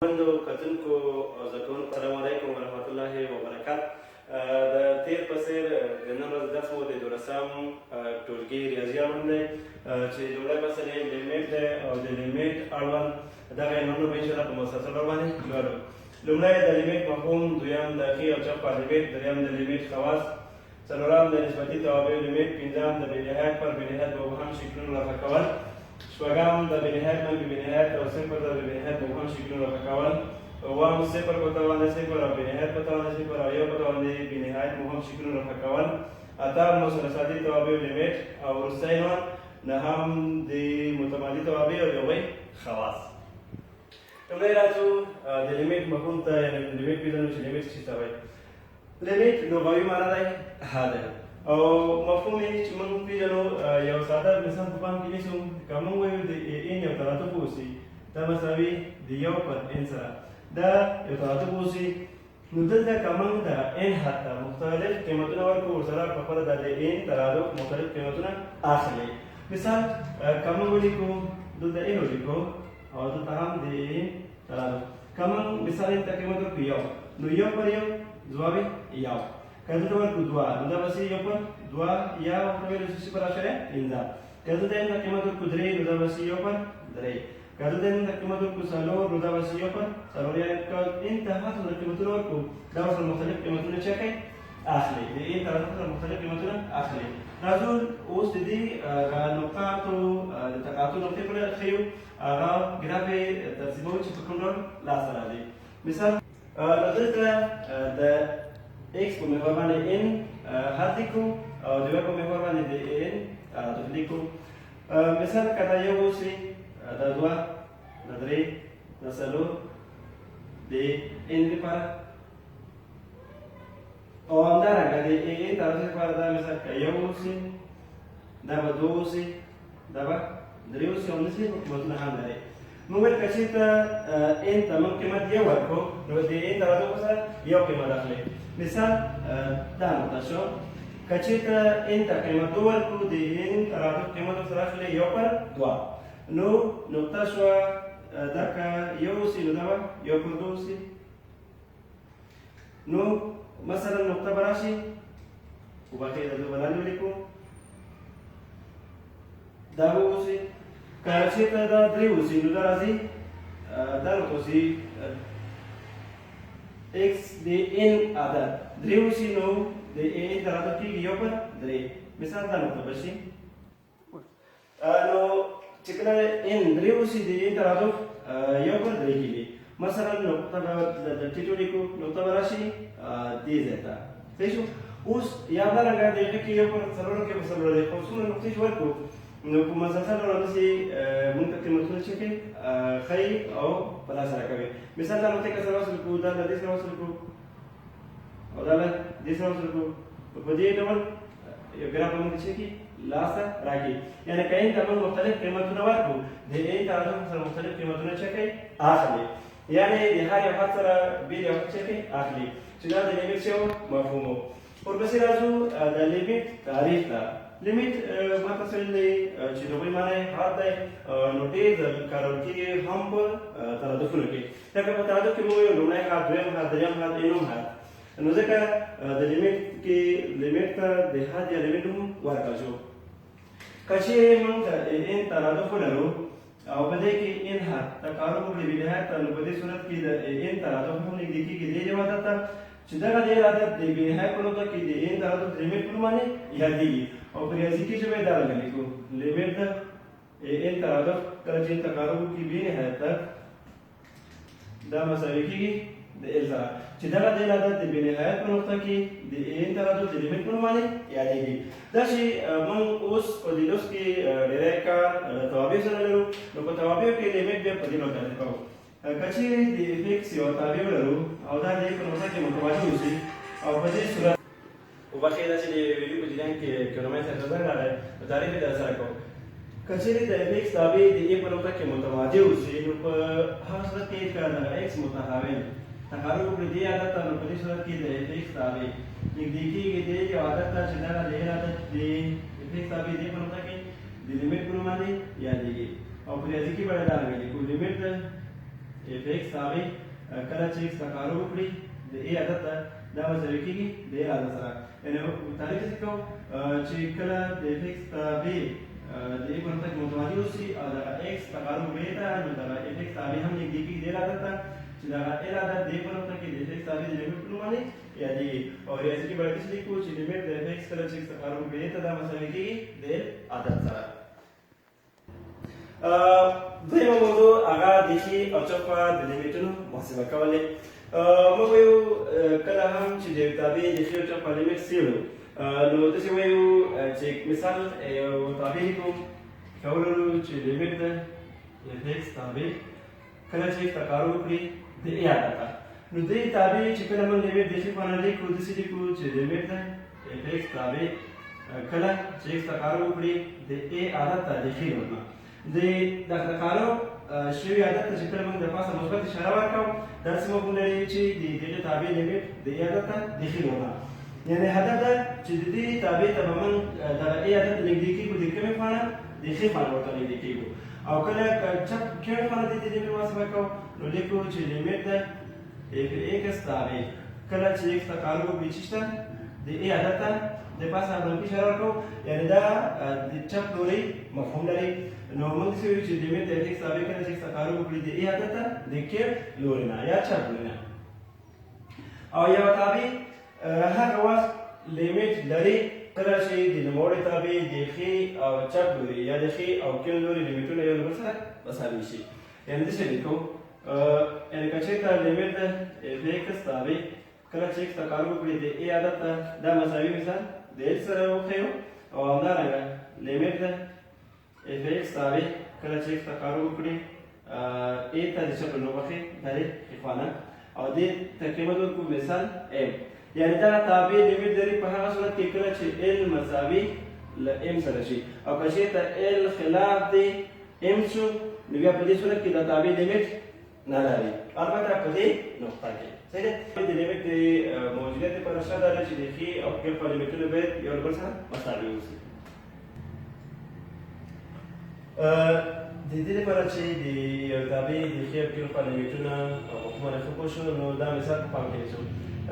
منو کتونکو او زده کوونکو السلام علیکم ورحمت الله وبرکات. د تیر په څېر د نن ورځ درس مو د 12 ټولګي ریاضي اړوند دی چې لومړی فصل یې لیمیټ دی او د لیمیټ اړوند دغه عنوانونه به انشاءالله په مسلسل ډول باندې لولو. لومړی د لیمیټ مفهوم، دویم د ښي او چپ پر لیمیټ، دریم د لیمیټ خواص، څلورم د نسبتي توابعو لیمیټ، پنځم د بېنهایت پر بېنهایت مبهم شکلونو رفع کول، شپږم د بېنهایت منفي بېنهایت او صفر د بېنهایت مبهم شکلونو رفع کول، اووم صفر په توان د صفر او بېنهایت په توان د صفر او یو په توان د بېنهایت مبهم شکلونو رفع کول، اتم مثلثاتي توابعو لیمیټ او وروستی عنوان نهم د متمادي توابعو او یوبل خواص. لومړی راځو د لیمیټ مفهوم ته، یعنې لیمیټ پېژنو چې لیمیټ څه ته وایي. لیمیټ لغوي معنا دی حد او مفهوم یې چې موږ پېژنو یو ساده مثال په پام کې نیسو. که موږ وایو د ان یو تراتب اوسي دا مساوي د یو پر ان سره دا یو تراتب اوسي، نو دلته که موږ د ان حد ته مختلف قیمتونه ورکړو ورسره په خپله د ان ترادف مختلف قیمتونه اخلي. مثال که موږ ولیکو دلته ان ولیکو او دلته هم د ان ترادف، که موږ مثال ته قیمت ورکړو یو، نو یو پر یو ځواب یو. که دلته ورکړو دوه، نو دا به یو پر دوه یا ورته ویلی شو صفر اعشاریه پنځه. که دلته ان ته قیمت ورکړو درې، نو دا به یو پر درې. که دلته ان ته قیمت ورکړو څلور، نو دا به یو پر څلور. یعنې که ان ته هر څومره قیمتونه ورکړو دا ورسره مختلف قیمتونه چه کوي اخلي، د ان ترادف سره مختلف قیمتونه اخلي. راځو اوس د دې نقاطو د تقاطع نقطې په اړه ښیو، هغه ګراف یې ترتیبوو چې په کوم ډول لاسته راځي. مثال دلته د x په محور باندې n حد لیکو او د y په محور باندې د n ترادف لیکو. مثال که دا یو اوسي، دا دوه، دا درې، دا څلور د n لپاره، او همدارنګه د n ترادف لپاره دا مثال که یو اوسي، دا به دوه اوسي، دا به درې اوسي او همداسې قیمتونه هم لري. موږ ویل که چېرته n ته موږ قیمت یو ورکړو نو د n ترادف سره یو قیمت اخلي. مثال دا نقطه شو، که چېرته n ته قیمت دو ورکړو د n ترادف قیمت سره اخلي یو پر دوه. نو نقطه شوه دا که یو اوسي نو دا به یو پر دوه اوسي. نو مثلا نقطه به راشي، وبخښئ دا دوه به لاندې ولیکو، دا به اوسي. که چېرته دا درې اوسي نو دا راځي دا نقطه اوسي x د n عدد، درې اوسي نو د n ترادف کېږي یو پر درې. مثال دا نقطه به شي، نو چې کله n درې اوسي د n ترادف یو پر درې کېږي. مثلا نقطه به د ټیټ ولیکو، نقطه به راشي دې ځای ته. صحیح شو؟ اوس یا همدارنګه د هغې کې یو پر څلورو کې به څلور دی، خو څومره نقطې چې ورکړو نو په مسلسل ډول همداسې مونږ ته قیمتونه چې کوي ښیي او په لاسته راکوي. مثال دا نقطې که سره وصل کړو، دا له دې سره وصل کړو او دا له دې سره وصل کړو، په دې ډول یو ګراف به مونږ چې کوي لاسته راکړي. یعنې که n ته موږ مختلف قیمتونه ورکړو د n ترادف سره مختلف قیمتونه چې کوي اخلي، یعنې د هر یو حد سره بېل یو حد چې کوي اخلي، چې دا د لیمیټ څه مفهوم و. ورپسې راځو د لیمیټ تعریف ته. لیمیټ ما تاسو ویلي چې لومړی معنا یې حد دی، نو ډېر کارول کېږي هم په ترادفونو کې. لکه په ترادف کې موږ ویل لومړی حد، دویم حد، دریم حد، نهم حد. نو ځکه د لیمیټ کې لیمیټ ته د حد یا لیمیټ هم ورکړل شو. که چېرې موږ د n ترادف ولرو او په دې کې n حد تقارب وکړي بېنهایت ته، نو په دې صورت کې د n ترادف هم نږدې کېږي دې یو عدد ته چې دغه ډېر عدد د بېنهایت په نقطه کې د n ترادف د لیمیټ په نوم باندې یادېږي. او په ریاضي کې ژبه یې دارنګه لیکو، لیمیټ د n ترادف کله چې تقارب وکړي بېنهایت ته دا مساوي کېږي د l سره، چې دغه ډېر عدد د بېنهایت په نقطه کې د n ترادف د لیمیټ په نوم باندې یادېږي. داسې موږ اوس په دې لوست کې ډېری کار توابع سره لرو. نو په توابعو کې لیمیټ بیا په دې ډول تعریف کوو. که چېرې د f x یوه تابع ولرو او دا د په نقطه کې متوازي اوسي او په دې صورت وبخښئ دا چې د ویډیو په جریان کې کلمې سره نظر راغی، نو تعریف یې درسره کوم. که چېرې د f x تابع د a په نقطه کې متوازي اوسي، نو په هغه صورت کې که د x متحول تقارب وکړي دې عدد ته، نو په دې صورت کې د f x تابع نږدې کېږي دې یو عدد ته چې دغه د عدد د f x تابع دې په نقطه کې د لیمیټ په نوم باندې یادېږي. او په ریاضي کې به یې دارنګه لیکو، لیمیټ د اف اکس تابع کله چې اکس تقارب وکړي د ای عدد ته دا مساوي کېږي د ای عدد سره یعنې تعریف یې کوو چې کله د اف اکس تابع د ای په نقطه کې متوازي اوسي او د اکس تقارب وکړي ته نو دغه اف اکس تابع هم نږدې کېږي د ای عدد ته چې دغه ای عدد د ای په نقطه کې د اف اکس تابع د لیمیټ په نوم باندې یادېږي او ریاضي کې باید څه لیکو چې لیمیټ د اف اکس کله چې اکس تقارب وکړي ته دا مساوي کېږي د ای عدد سره دویمه موضوع هغه د ښي او چپه د لیمیټونو محاسبه کول دی موږ وایو کله هم چې د یو تابع د ښي او چپه لیمیټ څېړو نو داسې وایو چې مثال یو تابع لیکو کولو چې لیمیټ د اف اکس تابع کله چې اکس تقارب وکړي د ای عدد ته نو دې تابع چې کله موږ لیمیټ د ښي خوا نه لیکو داسې لیکو چې لیمیټ د اف اکس تابع کله چې اکس تقارب وکړي د ای عدد ته د ښي لور نه د تقارب شوي عدد ته چې کله موږ د پاسه مثبت اشاره ورکړو داسې موږ ولري چې د دغه تابع لیمیټ د ای عدد ته د ښي لور نه یعنې هدف دا چې د دې تابع ته به موږ دغه ای عدد ته نږدې کېږو د کومې خوا نه د ښي خوا نه ورته نږدې کېږو او کله چپ کومې خوا نه د دې لیمیټ محاسبه کوو نو لیکو چې لیمیټ د اف اکس تابع کله چې اکس تقارب وکړي چې شته د ای عدد ته د پاسه منفي اشاره ورکړو یعنې دا د چپ لوري مفهوم لري نو موږ څه وایو چې لیمیټ د اف اکس تابع کله چې اکس تقارب وکړي د ای عدد ته د کې لوري نه یا چپ لوري نه او یوه تابع هغه وخت لیمیټ لري کله چې د نوموړي تابع د ښي او چپ لوري یا د ښي او کیڼ لوري لیمیټونه یو له بل سره مساوي شي یعنې داسې لیکو یعنې که چېرته لیمیټ د اف اکس تابع کله چې اکس تقارب وکړي د ای عدد ته دا مساوي مثال د ایل سره وښیو او همدارنګه لیمیټ د اف اکس تابع کله چې اکس تقارب وکړي ای ته د چپ لور وښي دا د ښي خوا نه او دې ته قیمت ورکړو مثال ام یعنې دا تابع لیمیټ لري په هغه صورت کې کله چې ال مساوي له ام سره شي او که چېرته ال خلاف د ام شو نو بیا په دې صورت کې دا تابع لیمیټ نه لري البته په دې نقطه کې صحیح ده د لیمیټ د موجودیت لپاره شرط دا دی چې د ښي او کیڼ خوا لیمیټونه باید یو له بل سره مساوي اوسي د دې لپاره چې د یو تابع د ښي او کیڼ خوا لیمیټونه مفهومونه ښه پوه شو نو دا مثال په پام کې نیسو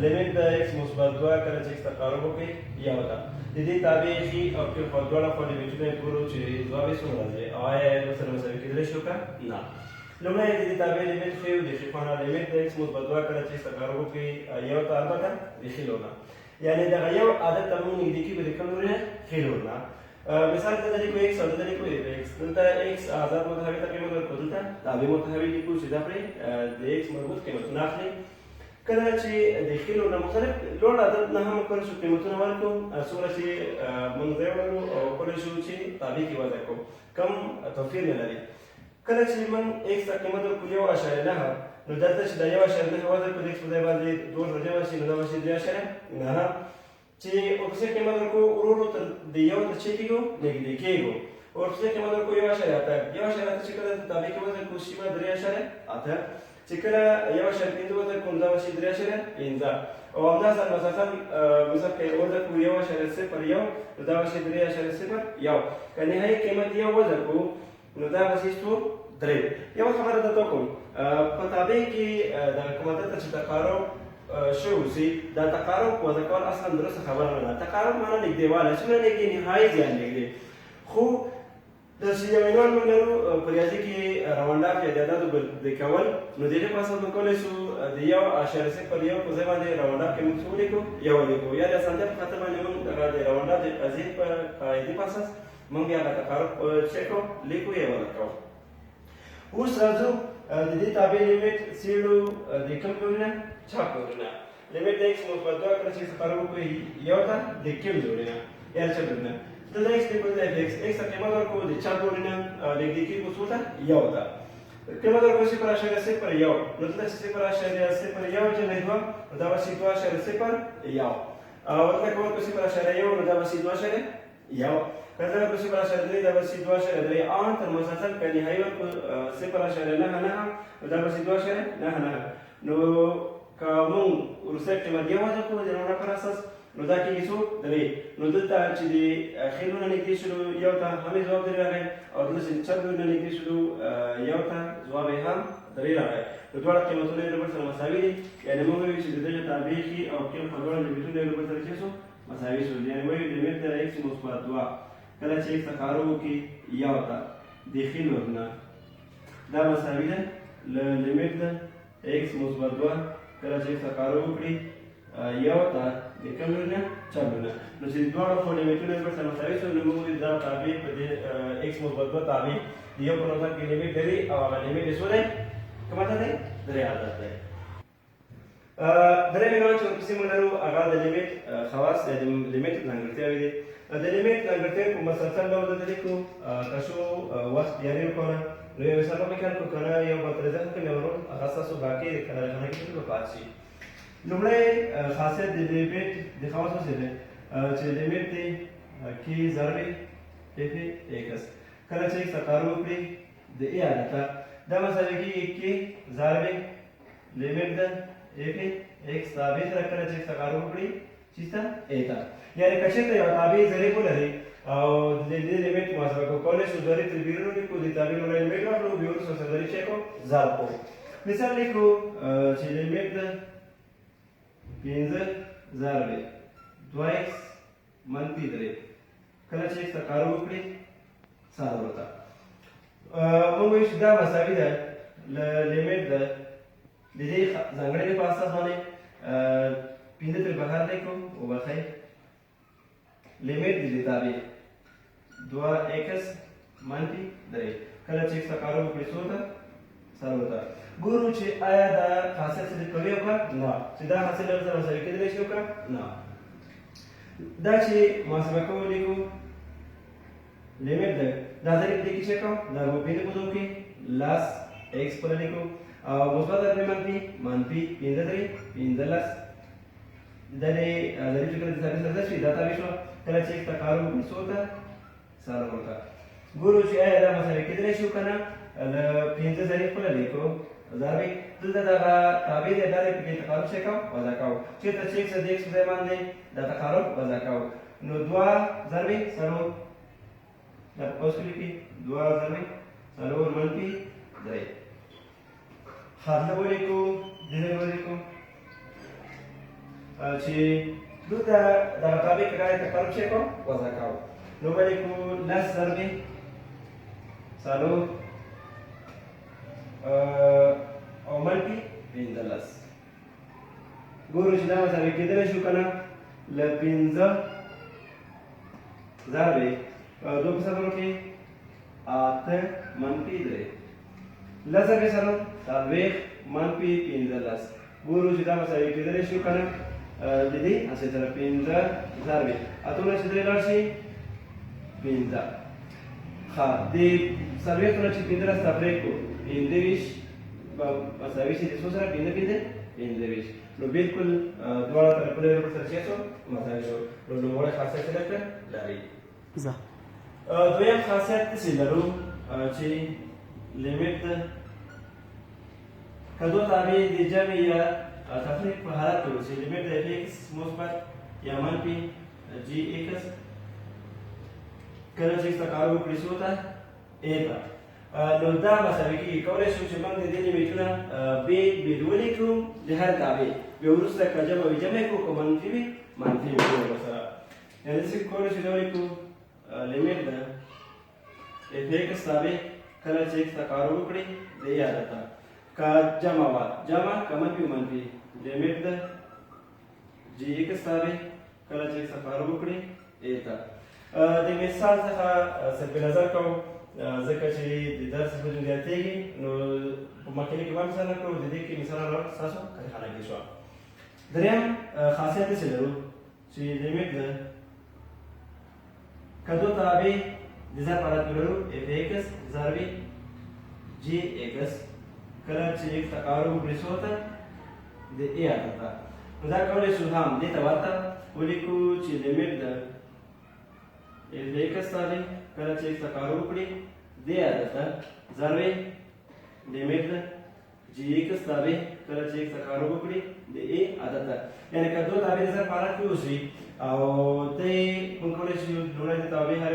لیمیټ د اکس مثبت 2 کله چې اکس تقارب وکړي یو ده د دې تابع ښي او کیڼ خوا دواړه خوا لیمیټونه یې ګورو چې ځواب یې څومره راځي او آیا یې ورسره مساوي کېدلی شو که نه لومړی د دې تابع لیمیټ ښیو د ښي خوا نه لیمیټ د اکس مثبت 2 کله چې اکس تقارب وکړي یو ته البته د ښي لور نه یعنې دغه یو عدد ته موږ نږدې کېږو د کوم لوري نه ښي لور نه مثال دلته لیکو اکس او دلته لیکو اف اکس دلته اکس آزاد متحرک ته قیمت ورکړو دلته تابع متحرک لیکو چې دا پرې د اکس مربوط قیمتونه اخلي کله چې د ښي لور نه مختلف لوړ عدد نه هم کولی شو قیمتونه ورکړو څومره چې موږ ځای ولرو او کولی شو چې تابع کې وضع کړو کم توپیر نه لري کله چې موږ اکس ته قیمت ورکړو 1.9 نو دلته چې دا 1.9 وضع کړو د اکس په ځای باندې 2 درجه وشي نو دا به شي 3.9 چې ورپسې قیمت ورکړو ورو ورو تر د یو ته چې کېږو نږدې کېږو ورپسې قیمت ورکړو 1.8 چې کله تابع کې وضع کړو شي به 3.8 چې کله 1.5 وضع کړو دا به شي 3.5 او همداسې مسلسل مثال که وضع کړو 1.01 نو دا به شي 3.01 که نهایي قیمت یو وضع کړو نو دا به شي څو 3 یوه خبره درته کوم په تابع کې د کوم عدد ته چې تقارب شوی اوسي دا تقارب وضع کول اصلا درسته خبره نه ده تقارب معنی نږدېوالی څومره نږدې نهایي زیان نږدې خو داسې یو عنوان موږ لرو په ریاضي کې راونډاف یا د اعدادو بردې کول نو د دې په اساس موږ کولی شو د 1.01 په ځای باندې راونډاف کې موږ څه ولیکو یو ولیکو یا د اسانتیا په خاطر باندې موږ دغه د راونډاف د قضیې په قاعدې په اساس موږ بیا هغه تقارب چک کړو لیکو یې وضع کوو اوس راځو د دې تابع لیمیټ څېړو د کوم لوري نه چپ لوري نه لیمیټ د اکس مثبت 2 کله چې تقارب وکړي یو ته د کیڼ لوري نه یا چپ لوري نه دلته اکس لیکل دی اکس اکس ته قیمت ورکړو د چپ لوري نه نږدې کېږو څو ته یو ته قیمت ورکړو 0.01 نو دلته 0.01 جمع 2 نو دا به شي 2.01 او دلته که ورکړو 0.1 نو دا به شي 2.1 کله که 0.3 دا به شي 2.3 ان تر مسلسل که نهایي ورکړو 0.99 نو دا به شي 2.99 نو که موږ وروستی قیمت یو وضع کړو د نمونه پر اساس نو دا کېږي څو 3 نو دلته چې د ښي لور نه نږدې شولو یو ته هم یې ځواب 3 راغی او دلته چې د چپ لور نه نږدې شولو یو ته ځواب یې هم درې راغی نو دواړه قیمتونه یو بل سره مساوي دي یعنې موږ وایو چې د دغه تابع کې او کې په دواړو لیمیټونه یو بل سره څه شو مساوي شول یعنې وایو لیمیټ د x مثبت 2 کله چې x تقارب وکړي یو ته داخل ورنه دا مساوي ده له لیمیټ د x مثبت 2 کله چې x تقارب وکړي یو ته د کوم ورنه چپ ورنه نو چې دواړو خو لیمیټونه یو بل سره مساوي شول نو موږ وایو دا تابع په دې x مثبت 2 تابع د یو په نظر کې لیمیټ لري او هغه لیمیټ یې څو دی کوم عدد دی درې عدد دی درېیم عنوان چې ورپسې موږ لرو هغه د لیمیټ خواص یا د لیمیټ ځانګړتیاوې دي د لیمیټ ځانګړتیاوې په مسلسل ډول دلته لیکو که شو وخت تیاری وکړو نو یو مثال به خیال کړو که نه یو به ترې ځکه کوم یو ورور هغه ستاسو باقي د کارخانه کې به پاتې شي لومړی خاصیت د لیمیټ د خواصو څه دی چې لیمیټ دی کې ضرب اف ایکس کله چې ایکس تقارب وکړي د ای عادته دا مساوي کېږي کې ضرب لیمیټ د اف ایکس تابع سره کله چې ایکس تقارب وکړي چیز ته ای ته یعنې که چېرته یو تابع ضریب ولري او د دې لیمیټ محاسبه کولی شو ضریب ترې بیرون ولیکو د تابع لومړی لیمیټ واخلو بیا وروسته ورسره ضریب چی کړو ضرب کړو مثال لیکو چې لیمیټ د 5 ضرب 2x منفي 3 کله چې ایکس تقارب وکړي څلور ورته موږ وایو چې دا مساوي ده له لیمیټ د دې ځانګړنې په اساس باندې 5 ترې بهر لیکو وبخئ لیمیټ د دې تابع 2x منفي 3 کله چې ایکس تقارب وکړي څو ته څلور ته ګورو چې آیا دا خاصیت څه کوي او که نه چې دا حاصل سره مساوي کېدلی شي او که نه دا چې محاسبه کوو لیکو لیمیټ ده دا ضریب دې کې چې کوم دا به پنځه په دوه کې لاس x پر لیکو او مثبت درې منفي 5 درې 15 دا دې ضریب چې کله د ثابت سره شي دا تابع شو کله چې x تقارب وکړي څو ته څلور ته ګورو چې آیا دا مساوي کېدلی شي او که نه له 5 ضریب پر لیکو ضرب دلته دغه تابع دی دا د پکې تقارب څه کوو وضع کوو چېرته چې x د x په ځای باندې دا تقارب وضع کوو نو 2 ضرب څلور دا اوس لیکي 2 ضرب څلور منفي 3 خاطر ولیکو دغه ولیکو چې دلته دغه تابع کې راځي تقارب څه کوو وضع کوو نو ولیکو لس ضرب څلور او منفي 15 ګورو چې دا مساوي کېدلی شو که نه له 15 ضرب دو په څلورو کې 8 منفي 3 لس ضرب څلور څلوېښت منفي 15 ګورو چې دا مساوي کېدلی شو که نه د دې هسې سره 15 ضرب اتونه چې درې لاړ شي 15 ښه د څلوېښتو نه چې 15 راسته پرېږدو 25 مساوي شي د څو سره 25 نو بالکل دواړه طرفونه یو بل سره څه شو مساوي شو نو لومړی خاصیت څه درته لري دویم خاصیت داسې لرو چې لیمیټ که دوه تابع د جمع یا تفریق په حالت کې وي چې لیمیټ د x مثبت یا منفي gx کله چې x تقارب وکړي څو ته a ته نو دا مساوي کېږي کولی شو چې موږ د دې لیمیټونه بېل ولیکو د هر تابع بیا وروسته که جمع وي جمع کړو که منفي وي منفي وکړو ورسره یعنې داسې کولی شو دا ولیکو لیمیټ ده اف ایکس تابع کله چې ایکس تقارب وکړي د ای عادته که جمع وه جمع که منفي منفي لیمیټ ده جي ایکس تابع کله چې ایکس تقارب وکړي ای ته د مثال څخه صرف نظر کوو ځکه چې د درس حجم زیاتېږي نو په مخکیني کې به مثال نه کړو د دې کې مثال راوړل ستاسو کارخانه کې شوه درېیم خاصیت داسې لرو چې لیمیټ ده که دو تابع د ضرب حالت کې لرو اف ایکس ضرب جي ایکس کله چې ایکس تقارب وکړي څو ته د ای عادته نو دا کولی شو هم دې ته ورته ولیکو چې لیمیټ ده اف ایکس تابع کله چې ایکس تقارب وکړي دې عادته ضرب لیمیټ ده جي اكس تابع کله چې اکس کارو وکړي د ا عدد ته یعنی که دوه تابع سره پارات کې اوسي او ته موږ کولای شو لومړی د تابع هر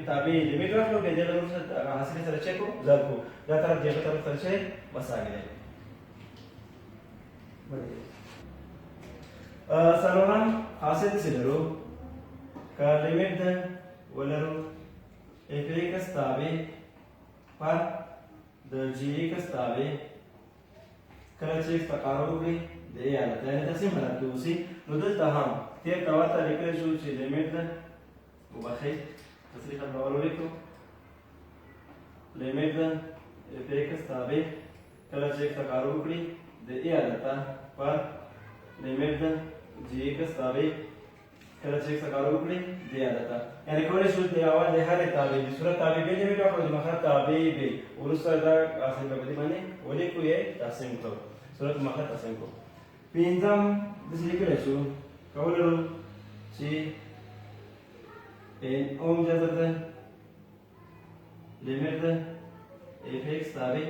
تابع لیمیټ راخلو بیا دغه نور سره حاصل سره چک کو ضرب کو دا طرف دغه طرف سره شي مساوي دی څلورم حاصل څه لرو که لیمیټ ده ولرو اف ایکس تابع پر د جی ایکس تابع کله چې ایکس تقارب وکړي د ا حالت یعنې تقسیم حالت کې اوسي نو دلته هم تېر ته ورته لیکلی شو چې لیمیټ ده وبخئ تصریح خبرول ولیکو لیمیټ ده اف ایکس تابع کله چې ایکس تقارب وکړي د ا حالت ته پر لیمیټ ده جی ایکس تابع کله چې ایکس تقارب وکړي د ا حالت ته یعنې کولی شو د اول د هرې تابع د صورت تابع بې لیمیټ واخلو د مخرج تابع بې وروسته دا حاصل به په دې باندې ولیکو یې تقسیم کړو صورت مخرج تقسیم کړو پنځم داسې لیکلی شو کولی شو چې ان اوم جذر ده لیمیټ ده اف ایکس تابع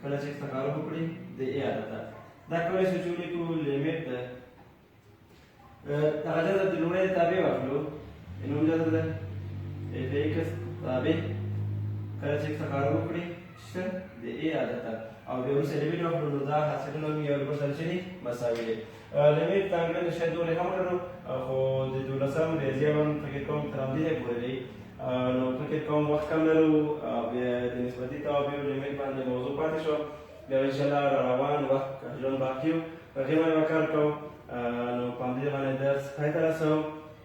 کله چې ایکس تقارب وکړي د ا حالت ته دا کولی شو چې ولیکو لیمیټ ده هغه جذر د لومړی تابع واخلو ان اوم جذر ده اف ایکس تابع کله چې ایکس تقارب وکړي د ا حالت ته او بیا وروسته لیمیټ واخلو نو دا حاصلونه هم یو بل سره شي مساوي دی لیمیټ ځانګړی شاید دورې هم لرو خو د 12 ریاضي هم فکر کوم تر همدې ځای پورې دی نو فکر کوم وخت کم لرو بیا د نسبتي توابعو لیمیټ باندې موضوع پاتې شو بیا انشاءالله روان وخت ژوند باقي و په هغې باندې به کار کوو نو په همدې باندې درس پای ته رسوو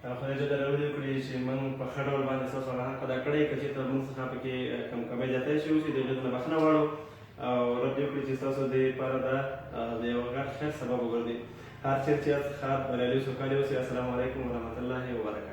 خدای جل جلاله وکړي چې موږ په ښه ډول باندې ستاسو هغه حق ادا کړی که چېرته موږ څخه پکې کم کمی زیاتی شوي اوسي د هغې نه بخښنه غواړو او رب دې وکړي چې ستاسو د لپاره دا د یو غټ خیر سبب وګرځي هر چېرته یاست ښاد بریالي سوکالي اوسئ السلام علیکم ورحمة الله وبرکاته